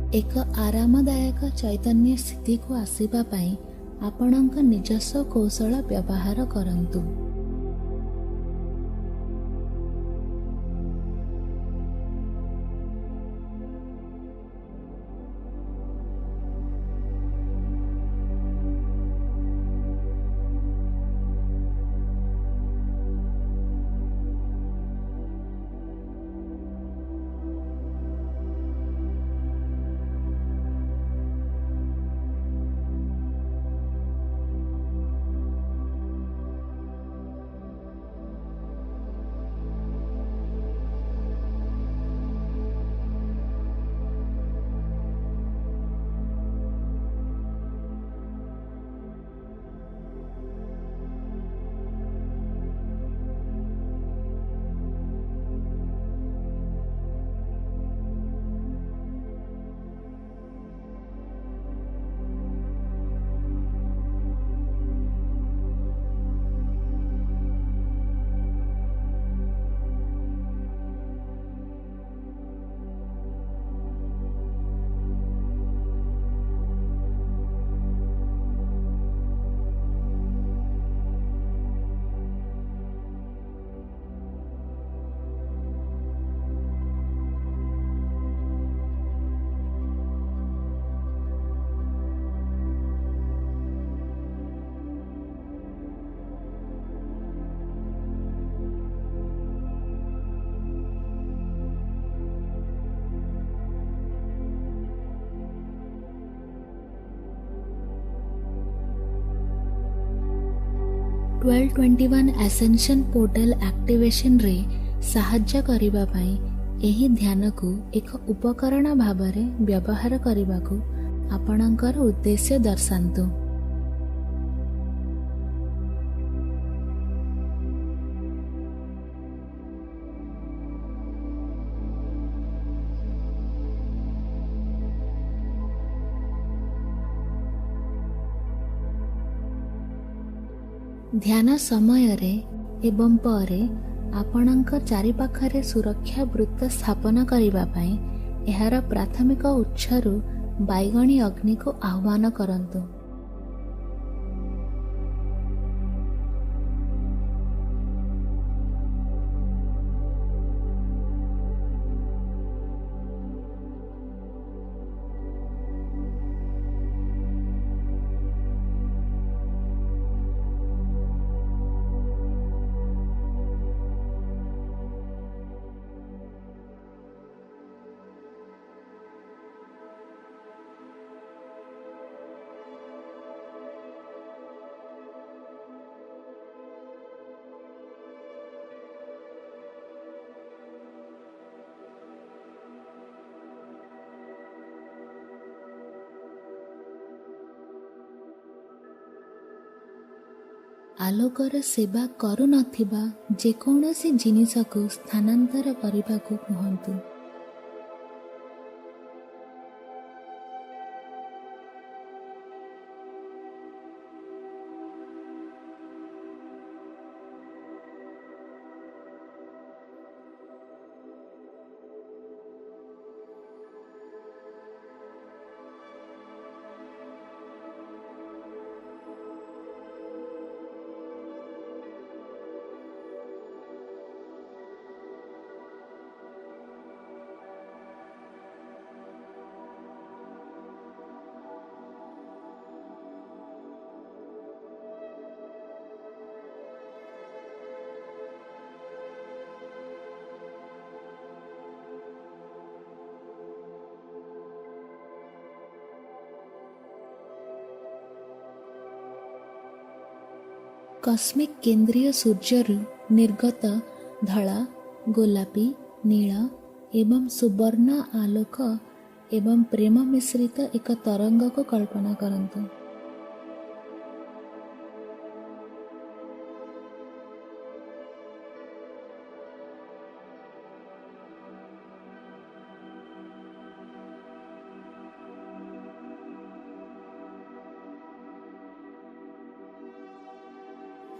एक आरामदायक चैतन्य स्थिति को आसिबा पाई आपणक निजस्व कौशल व्यवहार करंतु। ट्वेल्व 21 एसेंशन पोर्टल एक्टिवेशन रे साहाय्य करिबा पाई एही ध्यान को एक उपकरण भाबरे व्यवहार करिबा को आपणकर उद्देश्य दर्शांतु। ध्यान समय रे एवं परे आपणक चारिपाखरे सुरक्षा वृत्त स्थापन करिबा पाई एहार प्राथमिक उत्सरु बैगणी अग्नि को आह्वान करंतु। आलोकर सेवा करू नथिबा जेकोनोसी जिनिस को स्थानांतर करिबा को कहंतु। कस्मिक केंद्रीय सूर्यरु निर्गत धला, गोलापी, नील एवं सुवर्ण आलोक एवं प्रेम मिश्रित एक तरंग को कल्पना करंतु।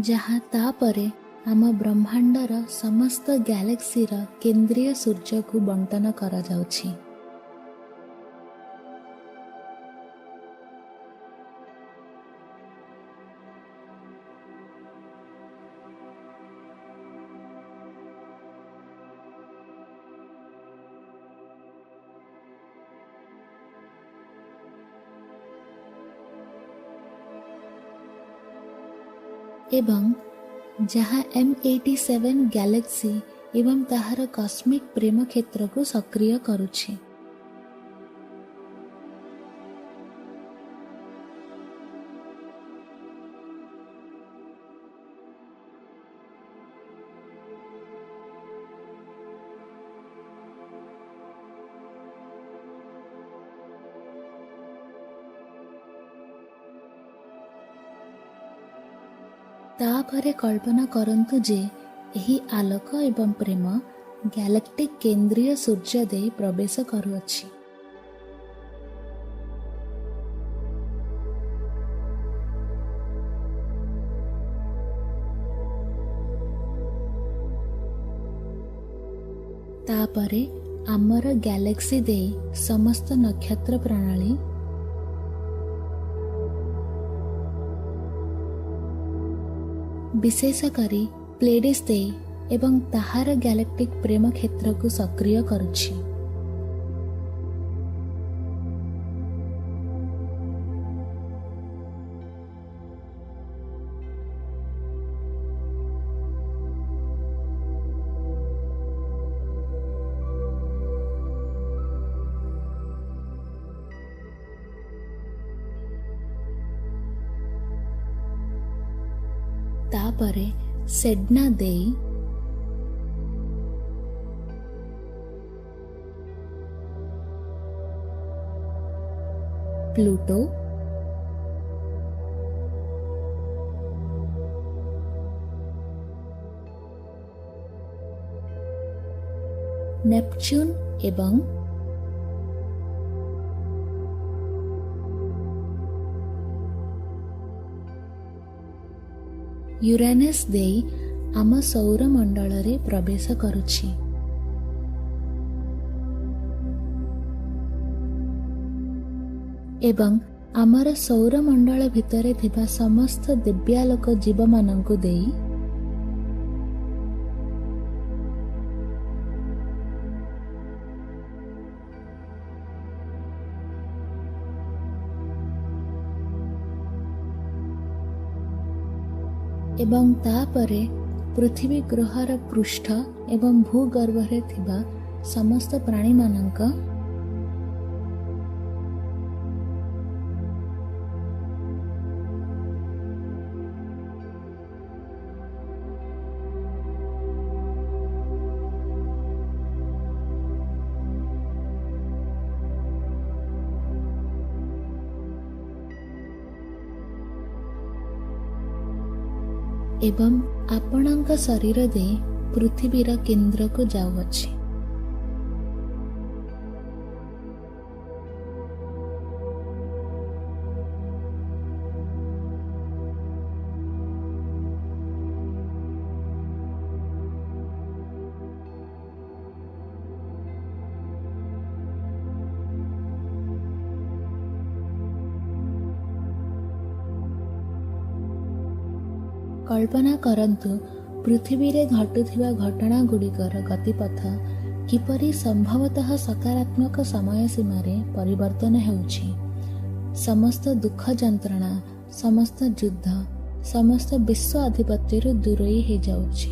जहाँ तापरे आम ब्रह्मांडर समस्त गैलेक्सीर केंद्रीय सूर्य को बंटन करा जाउछि। ଏବଂ ଯାହା M87 ଗ୍ୟାଲେକ୍ସି ଏବଂ ତାହାର କସ୍ମିକ୍ ପ୍ରେମ କ୍ଷେତ୍ରକୁ ସକ୍ରିୟ କରୁଛି। ତାପରେ କଳ୍ପନା କରନ୍ତୁ ଯେ ଏହି ଆଲୋକ ଏବଂ ପ୍ରେମ ଗ୍ୟାଲେକ୍ଟିକ୍ କେନ୍ଦ୍ରୀୟ ସୂର୍ଯ୍ୟ ଦେଇ ପ୍ରବେଶ କରୁଅଛି। ତାପରେ ଆମର ଗ୍ୟାଲେକ୍ସି ଦେଇ ସମସ୍ତ ନକ୍ଷତ୍ର ପ୍ରଣାଳୀ, ବିଶେଷ କରି ପ୍ଲେଡିସ୍ ଦେଇ ଏବଂ ତାହାର ଗ୍ୟାଲେକ୍ଟିକ୍ ପ୍ରେମ କ୍ଷେତ୍ରକୁ ସକ୍ରିୟ କରୁଛି। ତାପରେ ସେଡ୍ନା ଦେଇ ପ୍ଲୁଟୋ, ନେପଚ୍ୟୁନ୍ ଏବଂ ୟୁରାନସ୍ ଦେଇ ଆମ ସୌରମଣ୍ଡଳରେ ପ୍ରବେଶ କରୁଛି। ଏବଂ ଆମର ସୌରମଣ୍ଡଳ ଭିତରେ ଥିବା ସମସ୍ତ ଦିବ୍ୟାଲୋକ ଜୀବମାନଙ୍କୁ ଦେଇ ଏବଂ ତାପରେ ପୃଥିବୀ ଗ୍ରହର ପୃଷ୍ଠ ଏବଂ ଭୂଗର୍ଭରେ ଥିବା ସମସ୍ତ ପ୍ରାଣୀମାନଙ୍କ ଏବଂ ଆପଣଙ୍କ ଶରୀର ଦେଇ ପୃଥିବୀର କେନ୍ଦ୍ରକୁ ଯାଉଅଛି। କଳ୍ପନା କରନ୍ତୁ ପୃଥିବୀରେ ଘଟୁଥିବା ଘଟଣାଗୁଡ଼ିକର ଗତିପଥ କିପରି ସମ୍ଭବତଃ ସକାରାତ୍ମକ ସମୟ ସୀମାରେ ପରିବର୍ତ୍ତନ ହେଉଛି। ସମସ୍ତ ଦୁଃଖ ଯନ୍ତ୍ରଣା, ସମସ୍ତ ଯୁଦ୍ଧ, ସମସ୍ତ ବିଶ୍ୱ ଆଧିପତ୍ୟରୁ ଦୂରେଇ ହୋଇଯାଉଛି।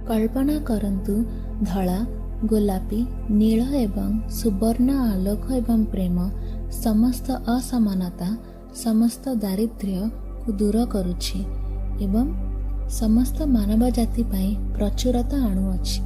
କଳ୍ପନା କରନ୍ତୁ ଧଳା, ଗୋଲାପୀ, ନୀଳ ଏବଂ ସୁବର୍ଣ୍ଣ ଆଲୋକ ଏବଂ ପ୍ରେମ ସମସ୍ତ ଅସମାନତା, ସମସ୍ତ ଦାରିଦ୍ର୍ୟକୁ ଦୂର କରୁଛି ଏବଂ ସମସ୍ତ ମାନବ ଜାତି ପାଇଁ ପ୍ରଚୁରତା ଆଣୁଅଛି।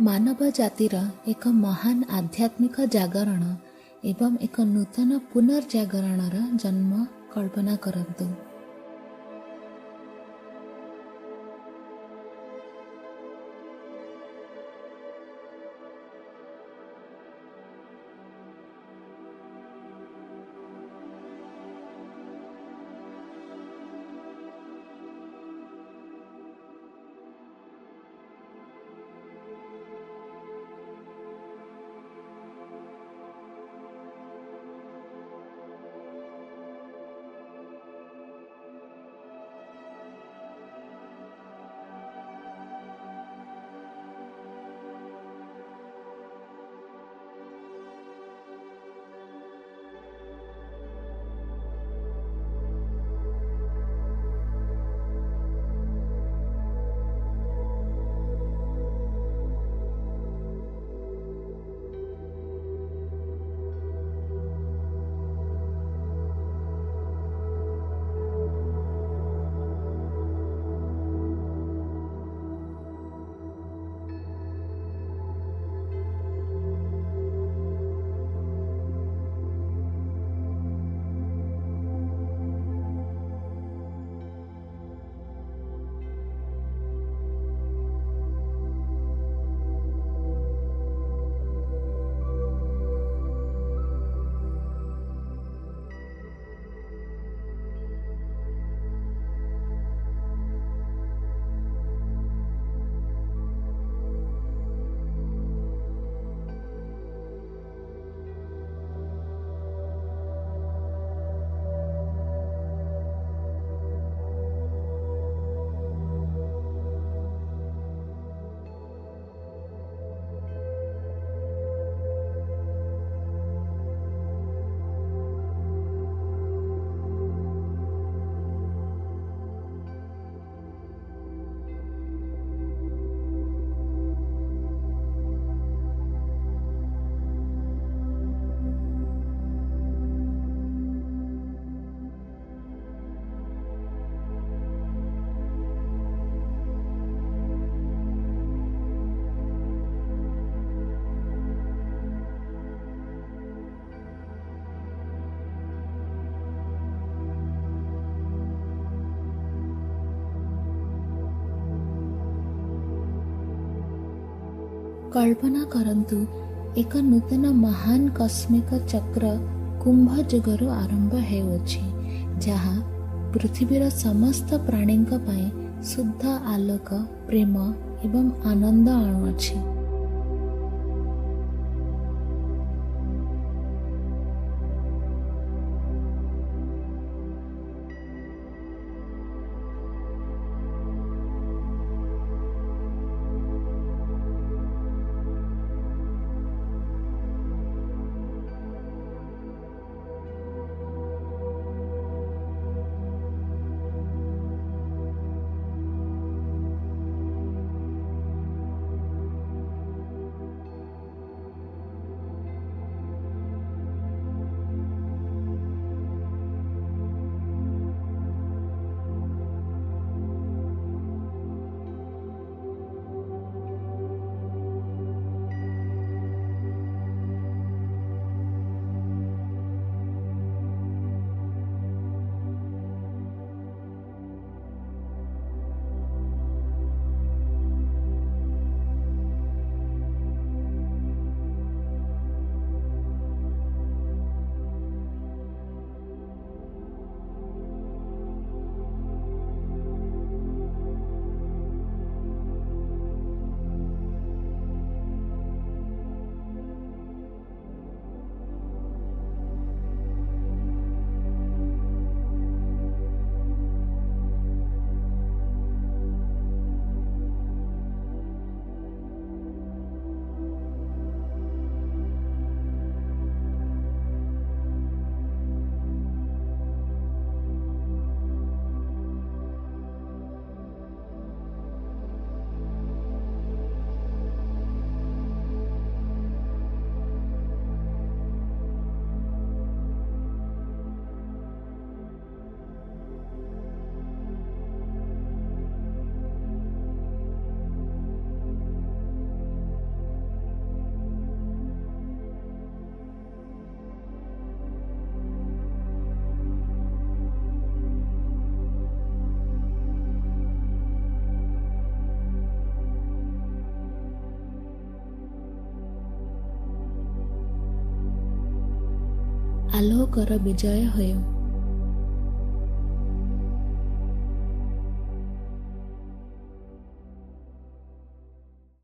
ମାନବ ଜାତିର ଏକ ମହାନ ଆଧ୍ୟାତ୍ମିକ ଜାଗରଣ ଏବଂ ଏକ ନୂତନ ପୁନର୍ଜାଗରଣର ଜନ୍ମ କଳ୍ପନା କରନ୍ତୁ। କଳ୍ପନା କରନ୍ତୁ, ଏକ ନୂତନ ମହାନ କସ୍ମିକ ଚକ୍ର କୁମ୍ଭ ଯୁଗରୁ ଆରମ୍ଭ ହେଉଅଛି, ଯାହା ପୃଥିବୀର ସମସ୍ତ ପ୍ରାଣୀଙ୍କ ପାଇଁ ଶୁଦ୍ଧ ଆଲୋକ, ପ୍ରେମ ଏବଂ ଆନନ୍ଦ ଆଣୁଅଛି। ଆଲୋକର ବିଜୟ ହେଉ।